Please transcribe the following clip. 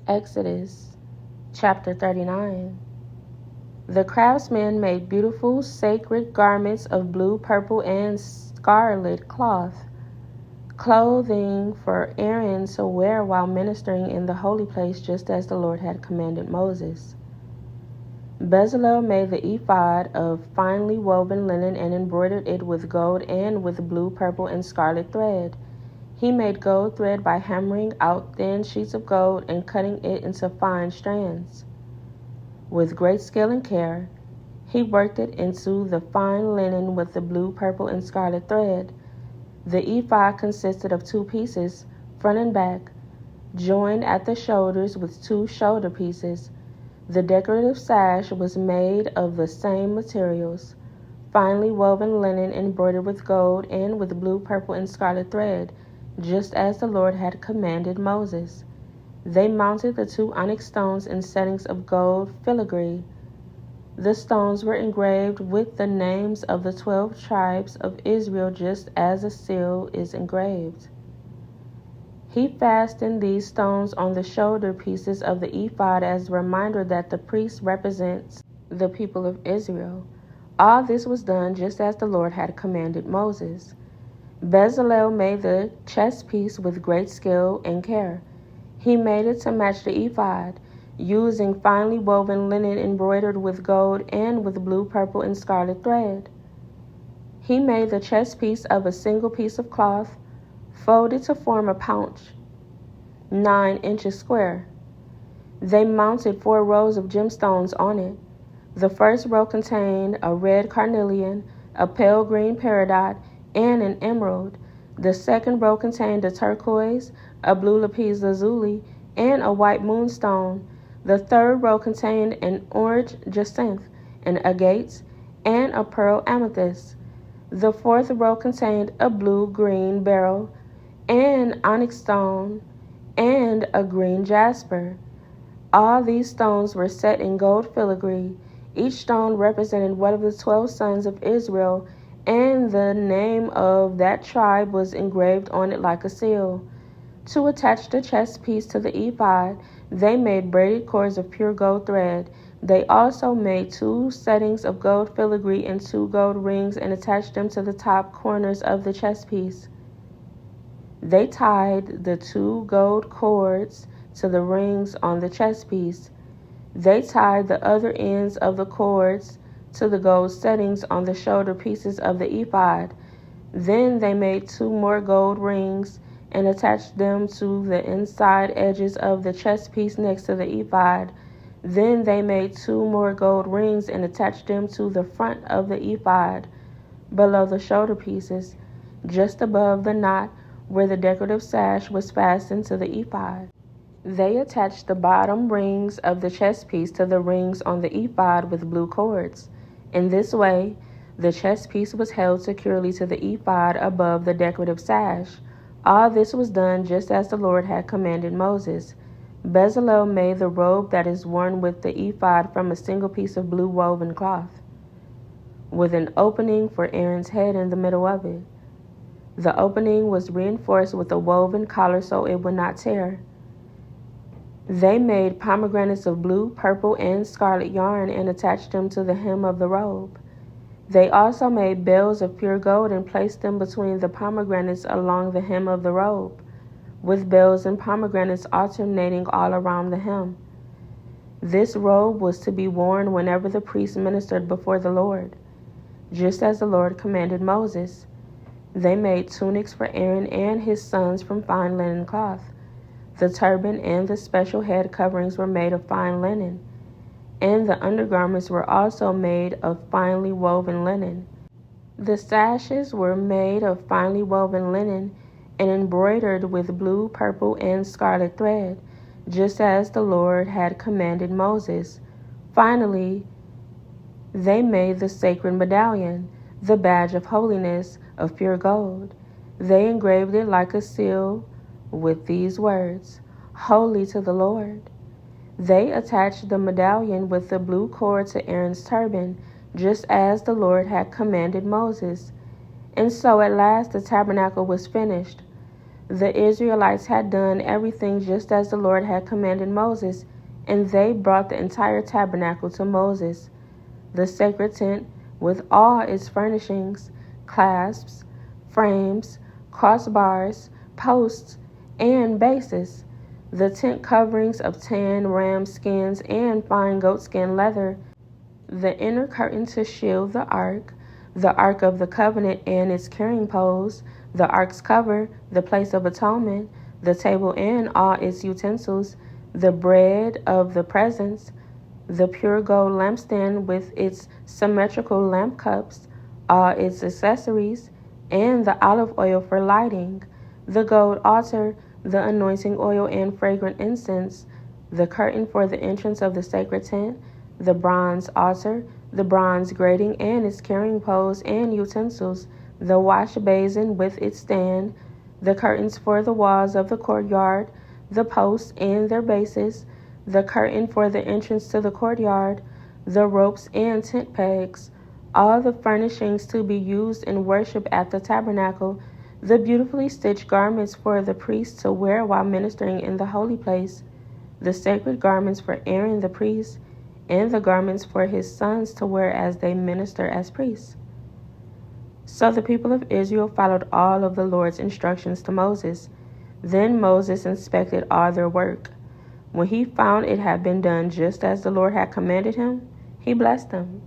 Exodus chapter 39. The craftsmen made beautiful sacred garments of blue, purple, and scarlet cloth, clothing for Aaron to wear while ministering in the holy place, just as the Lord had commanded Moses. Bezalel made the ephod of finely woven linen and embroidered it with gold and with blue, purple, and scarlet thread. He made gold thread by hammering out thin sheets of gold and cutting it into fine strands. With great skill and care, he worked it into the fine linen with the blue, purple, and scarlet thread. The ephod consisted of 2 pieces, front and back, joined at the shoulders with 2 shoulder pieces. The decorative sash was made of the same materials, finely woven linen embroidered with gold and with blue, purple, and scarlet thread, just as the Lord had commanded Moses. They mounted the 2 onyx stones in settings of gold filigree. The stones were engraved with the names of the 12 tribes of Israel, just as a seal is engraved. He fastened these stones on the shoulder pieces of the ephod as a reminder that the priest represents the people of Israel. All this was done just as the Lord had commanded Moses. Bezalel made the chest piece with great skill and care. He made it to match the ephod, using finely woven linen embroidered with gold and with blue, purple, and scarlet thread. He made the chest piece of a single piece of cloth, folded to form a pouch, 9 inches square. They mounted 4 rows of gemstones on it. The first row contained a red carnelian, a pale green peridot, and an emerald. The second row contained a turquoise, a blue lapis lazuli, and a white moonstone. The third row contained an orange jacinth, an agate, and a pearl amethyst. The fourth row contained a blue-green beryl, an onyx stone, and a green jasper. All these stones were set in gold filigree. Each stone represented one of the 12 sons of Israel, and the name of that tribe was engraved on it like a seal. To attach the chest piece to the ephod, they made braided cords of pure gold thread. They also made 2 settings of gold filigree and 2 gold rings and attached them to the top corners of the chest piece. They tied the 2 gold cords to the rings on the chest piece. They tied the other ends of the cords to the gold settings on the shoulder pieces of the ephod. Then they made 2 more gold rings and attached them to the inside edges of the chest piece next to the ephod. Then they made 2 more gold rings and attached them to the front of the ephod, below the shoulder pieces, just above the knot where the decorative sash was fastened to the ephod. They attached the bottom rings of the chest piece to the rings on the ephod with blue cords. In this way, the chest piece was held securely to the ephod above the decorative sash. All this was done just as the Lord had commanded Moses. Bezalel made the robe that is worn with the ephod from a single piece of blue woven cloth, with an opening for Aaron's head in the middle of it. The opening was reinforced with a woven collar so it would not tear. They made pomegranates of blue, purple, and scarlet yarn and attached them to the hem of the robe. They also made bells of pure gold and placed them between the pomegranates along the hem of the robe, with bells and pomegranates alternating all around the hem. This robe was to be worn whenever the priest ministered before the Lord, just as the Lord commanded Moses. They made tunics for Aaron and his sons from fine linen cloth. The turban and the special head coverings were made of fine linen, and the undergarments were also made of finely woven linen. The sashes were made of finely woven linen and embroidered with blue, purple, and scarlet thread, just as the Lord had commanded Moses. Finally, they made the sacred medallion, the badge of holiness, of pure gold. They engraved it like a seal with these words, "Holy to the Lord." They attached the medallion with the blue cord to Aaron's turban, just as the Lord had commanded Moses. And so at last the tabernacle was finished. The Israelites had done everything just as the Lord had commanded Moses, and they brought the entire tabernacle to Moses. The sacred tent, with all its furnishings, clasps, frames, crossbars, posts, and bases, the tent coverings of tan ram skins and fine goatskin leather, the inner curtain to shield the Ark of the Covenant and its carrying poles, the Ark's cover, the place of atonement, the table and all its utensils, the bread of the presence, the pure gold lampstand with its symmetrical lamp cups, all its accessories, and the olive oil for lighting, the gold altar, the anointing oil and fragrant incense, the curtain for the entrance of the sacred tent, the bronze altar, the bronze grating and its carrying poles and utensils, the wash basin with its stand, the curtains for the walls of the courtyard, the posts and their bases, the curtain for the entrance to the courtyard, the ropes and tent pegs, all the furnishings to be used in worship at the tabernacle, the beautifully stitched garments for the priest to wear while ministering in the holy place, the sacred garments for Aaron the priest, and the garments for his sons to wear as they minister as priests. So the people of Israel followed all of the Lord's instructions to Moses. Then Moses inspected all their work. When he found it had been done just as the Lord had commanded him, he blessed them.